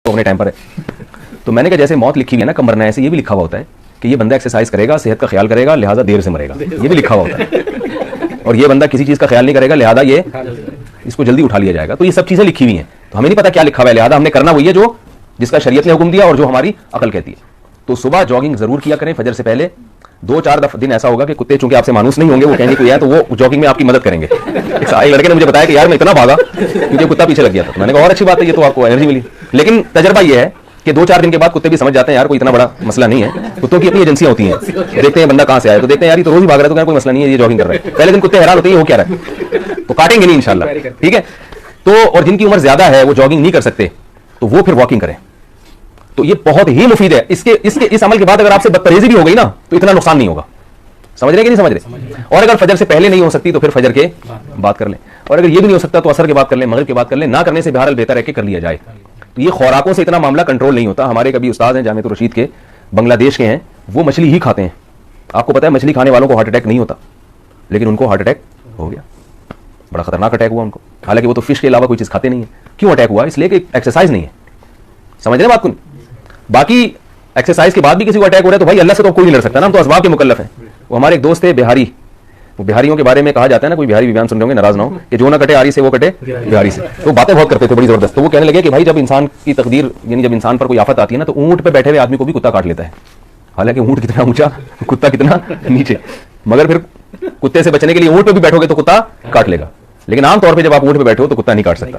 اپنے ٹائم پر ہے. تو میں نے کہا جیسے موت لکھی ہوئی ہے نا کم مرنا ہے، ایسے یہ بھی لکھا ہوا ہوتا ہے کہ یہ بندہ ایکسرسائز کرے گا، صحت کا خیال کرے گا، لہٰذا دیر سے مرے گا. یہ بھی لکھا ہوا ہوتا ہے. اور یہ بندہ کسی چیز کا خیال نہیں کرے گا، لہٰذا یہ اس کو جلدی اٹھا لیا جائے گا. تو یہ سب چیزیں لکھی ہوئی ہیں، تو ہمیں نہیں پتا کیا لکھا ہوا ہے، لہٰذا ہم نے کرنا وہی ہے جو جس کا شریعت نے حکم دیا اور جو ہماری عقل کہتی ہے. تو صبح جاگنگ ضرور کیا کریں فجر سے پہلے. 2-4 دن ایسا ہوگا کہ کتے چونکہ آپ سے مانوس نہیں ہوں گے، وہ کہیں گے کوئی ہے تو وہ جاگنگ میں آپ کی مدد کریں گے. ایک لڑکے نے مجھے بتایا کہ یار میں اتنا بھاگا کیونکہ کتا پیچھے لگ گیا تھا. میں نے کہا اور اچھی بات ہے، یہ تو آپ کو انرجی ملی. لیکن تجربہ یہ ہے کہ 2-4 دن کے بعد کتے بھی سمجھ جاتے ہیں یار کوئی اتنا بڑا مسئلہ نہیں ہے. کتوں کی اپنی ایجنسیاں ہوتی ہیں، دیکھتے ہیں بندہ کہاں سے آیا تو دیکھتے ہیں یار یہ تو روز ہی بھاگ رہا ہے، تو کوئی مسئلہ نہیں ہے، یہ جاگنگ کر رہا ہے. پہلے دن کتے حیران ہوتے ہیں یہ ہو کیا رہا ہے، تو کاٹیں گے نہیں انشاءاللہ. ٹھیک ہے. تو اور جن کی عمر زیادہ ہے وہ جاگنگ نہیں کر سکتے تو وہ پھر واکنگ کریں. تو یہ بہت ہی مفید ہے. اس عمل کے بعد اگر آپ سے بدپرہیزی بھی ہو گئی نا تو اتنا نقصان نہیں ہوگا. سمجھ رہے کہ نہیں سمجھ رہے؟ اور اگر فجر سے پہلے نہیں ہو سکتی تو پھر فجر کے بعد کر لیں، اور اگر یہ بھی نہیں ہو سکتا تو عصر کے بعد کر لیں، مغرب کے بعد کر لیں. نہ کرنے سے بہرحال بہتر ہے کہ کر لیا جائے. تو یہ خوراکوں سے اتنا معاملہ کنٹرول نہیں ہوتا. ہمارے کبھی استاد ہیں جامعۃ الرشید کے، بنگلہ دیش کے ہیں، وہ مچھلی ہی کھاتے ہیں. آپ کو پتا ہے مچھلی کھانے والوں کو ہارٹ اٹیک نہیں ہوتا، لیکن ان کو ہارٹ اٹیک ہو گیا. بڑا خطرناک اٹیک ہوا ان کو، حالانکہ وہ تو فش کے علاوہ کوئی چیز کھاتے نہیں ہیں. کیوں اٹیک ہوا؟ اس لیے کہ ایکسرسائز نہیں ہے. سمجھ رہے ہیں بات کو؟ باقی ایکسرسائز کے بعد بھی کسی کو اٹیک ہو رہا ہے تو بھائی اللہ سے تو کوئی نہیں لڑ سکتا نا، ہم تو اسباب کے مکلف ہیں. وہ ہمارے ایک دوست تھے بہاری، وہ بہاریوں کے بارے میں کہا جاتا ہے نا، کوئی بہاری بھی بیان سن رہے ہوں گے ناراض نہ ہو، کہ جو نہ کٹے آری سے وہ کٹے بہاری سے. تو باتیں بہت کرتے تھے بڑی زبردست. تو وہ کہنے لگے کہ بھائی جب انسان کی تقدیر یعنی جب انسان پر کوئی آفت آتی ہے نا تو اونٹ پہ بیٹھے ہوئے آدمی کو بھی کتا کاٹ لیتا ہے. حالانکہ اونٹ کتنا اونچا، کتا کتنا نیچے، مگر پھر کتے سے بچنے کے لیے اونٹ پہ بھی بیٹھو گے تو کتا کاٹ لے گا. لیکن عام طور پہ جب آپ اونٹ پہ بیٹھے ہو تو کتا نہیں کاٹ سکتا،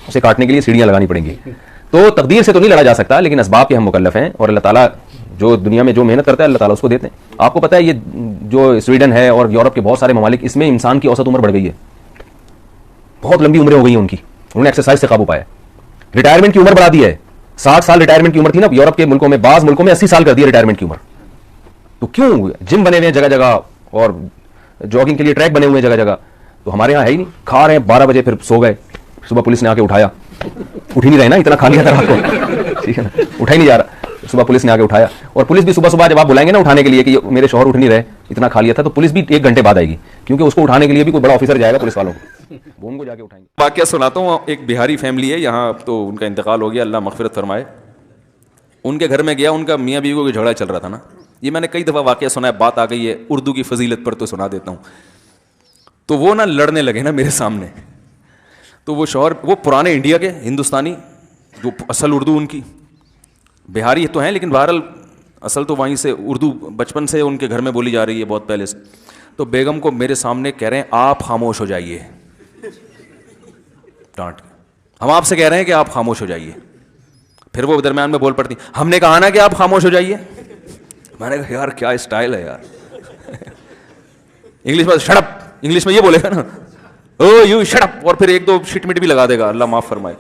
اسے کاٹنے کے لیے سیڑھیاں لگانی پڑیں گی. تو تقدیر سے تو نہیں لڑا جا سکتا، لیکن اسباب کے ہم مکلف ہیں. اور اللہ تعالیٰ جو دنیا میں جو محنت کرتا ہے اللہ تعالیٰ اس کو دیتے ہیں. آپ کو پتہ ہے یہ جو سویڈن ہے اور یورپ کے بہت سارے ممالک، اس میں انسان کی اوسط عمر بڑھ گئی ہے، بہت لمبی عمریں ہو گئی ہیں ان کی. انہوں نے ایکسرسائز سے قابو پایا. ریٹائرمنٹ کی عمر بڑھا دی ہے. 60 سال ریٹائرمنٹ کی عمر تھی نا یورپ کے ملکوں میں، بعض ملکوں میں 80 سال کر دی ریٹائرمنٹ کی عمر. تو کیوں؟ جم بنے ہوئے ہیں جگہ جگہ اور جاگنگ کے لیے ٹریک بنے ہوئے ہیں جگہ جگہ. تو ہمارے یہاں ہے ہی نہیں. کھا رہے ہیں 12 بجے پھر سو گئے، صبح پولیس نے آ کے اٹھایا. اٹھ ہی نہیں رہے نا، اتنا کھا لیا تھا رات کو، ٹھیک ہے نا، اٹھا ہی نہیں جا رہا. صبح پولیس نے آ کے اٹھایا. اور پولیس بھی صبح جب آپ بلائیں گے نا اٹھانے کے لیے کہ میرے شوہر اٹھ نہیں رہے، اتنا کھا لیا تھا، تو پولیس بھی 1 گھنٹے بعد آئے گی، کیونکہ اس کو اٹھانے کے لیے بھی کوئی بڑا آفیسر جائے گا پولیس والوں کو، وہ ان کو جا کے اٹھائیں گے. واقعہ سناتا ہوں. ایک بہاری فیملی ہے یہاں، تو ان کا انتقال ہو گیا، اللہ مغفرت فرمائے. ان کے گھر میں گیا، ان کا میاں بیوی کو جھگڑا چل رہا تھا نا. یہ میں نے کئی دفعہ واقعہ سنا ہے، بات آ گئی ہے اردو کی فضیلت پر تو سنا دیتا ہوں. تو وہ نا لڑنے لگے نا میرے سامنے. تو وہ شوہر، وہ پرانے انڈیا کے ہندوستانی، جو اصل اردو ان کی، بہاری تو ہیں لیکن بہرحال اصل تو وہیں سے اردو بچپن سے ان کے گھر میں بولی جا رہی ہے بہت پہلے سے. تو بیگم کو میرے سامنے کہہ رہے ہیں آپ خاموش ہو جائیے، ڈانٹ. ہم آپ سے کہہ رہے ہیں کہ آپ خاموش ہو جائیے. پھر وہ درمیان میں بول پڑتی ہم نے کہا نا کہ آپ خاموش ہو جائیے. میں نے کہا یار کیا اسٹائل ہے یار. انگلش میں شٹ اپ، انگلش میں یہ بولے گا نا او یو شٹ اپ، اور پھر 1-2 شٹ مٹ بھی لگا دے گا، اللہ معاف فرمائے.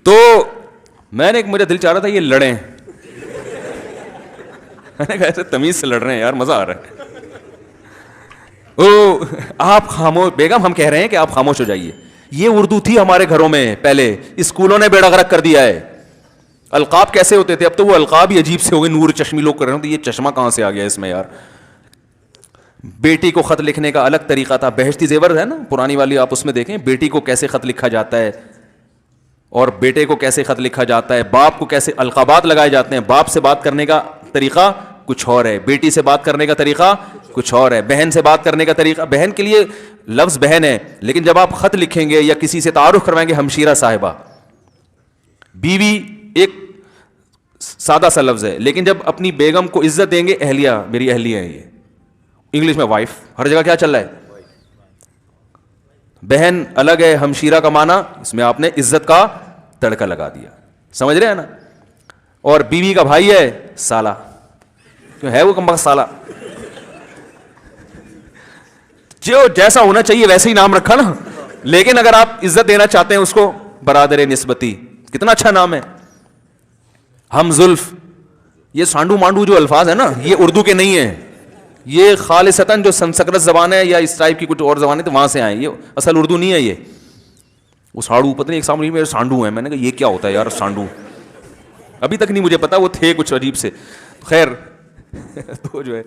تو میں نے مجھے دل چاہ رہا تھا یہ لڑیں. میں نے کہا ایسے تمیز سے لڑ رہے ہیں یار، مزہ آ رہا ہے. او آپ خاموش، بیگم ہم کہہ رہے ہیں کہ آپ خاموش ہو جائیے. یہ اردو تھی ہمارے گھروں میں پہلے، اسکولوں نے بیڑا غرق کر دیا ہے. القاب کیسے ہوتے تھے، اب تو وہ القاب ہی عجیب سے ہو گئے. نور چشمی لوگ کر رہے ہیں، تو یہ چشمہ کہاں سے آ گیا اس میں یار. بیٹی کو خط لکھنے کا الگ طریقہ تھا. بہشتی زیور ہے نا پرانی والی، آپ اس میں دیکھیں بیٹی کو کیسے خط لکھا جاتا ہے اور بیٹے کو کیسے خط لکھا جاتا ہے. باپ کو کیسے القابات لگائے جاتے ہیں. باپ سے بات کرنے کا طریقہ کچھ اور ہے، بیٹی سے بات کرنے کا طریقہ کچھ اور ہے. بہن سے بات کرنے کا طریقہ، بہن کے لیے لفظ بہن ہے، لیکن جب آپ خط لکھیں گے یا کسی سے تعارف کروائیں گے ہمشیرہ صاحبہ، بیوی ایک سادہ سا لفظ ہے. لیکن جب اپنی بیگم کو عزت دیں گے، اہلیہ میری اہلیہ ہے، یہ انگلش میں وائف. ہر جگہ کیا چل رہا ہے، بہن الگ ہے، ہمشیرہ کا معنی اس میں آپ نے عزت کا تڑکا لگا دیا. سمجھ رہے ہیں نا. اور بیوی کا بھائی ہے سالہ، کیوں ہے وہ کم بخت سالہ، جو جیسا ہونا چاہیے ویسے ہی نام رکھا نا. لیکن اگر آپ عزت دینا چاہتے ہیں اس کو، برادر نسبتی، کتنا اچھا نام ہے. ہم زلف، یہ سانڈو مانڈو جو الفاظ ہیں نا یہ اردو کے نہیں ہیں، یہ خالصتاً جو سنسکرت زبان ہے یا اس ٹائپ کی کچھ اور زبانیں تو وہاں سے آئیں، یہ اصل اردو نہیں ہے. یہ وہ ساڑو پتہ نہیں، ایک سامنے میرے سانڈو ہیں، میں نے کہا یہ کیا ہوتا ہے یار سانڈو، ابھی تک نہیں مجھے پتا، وہ تھے کچھ عجیب سے. خیر تو جو ہے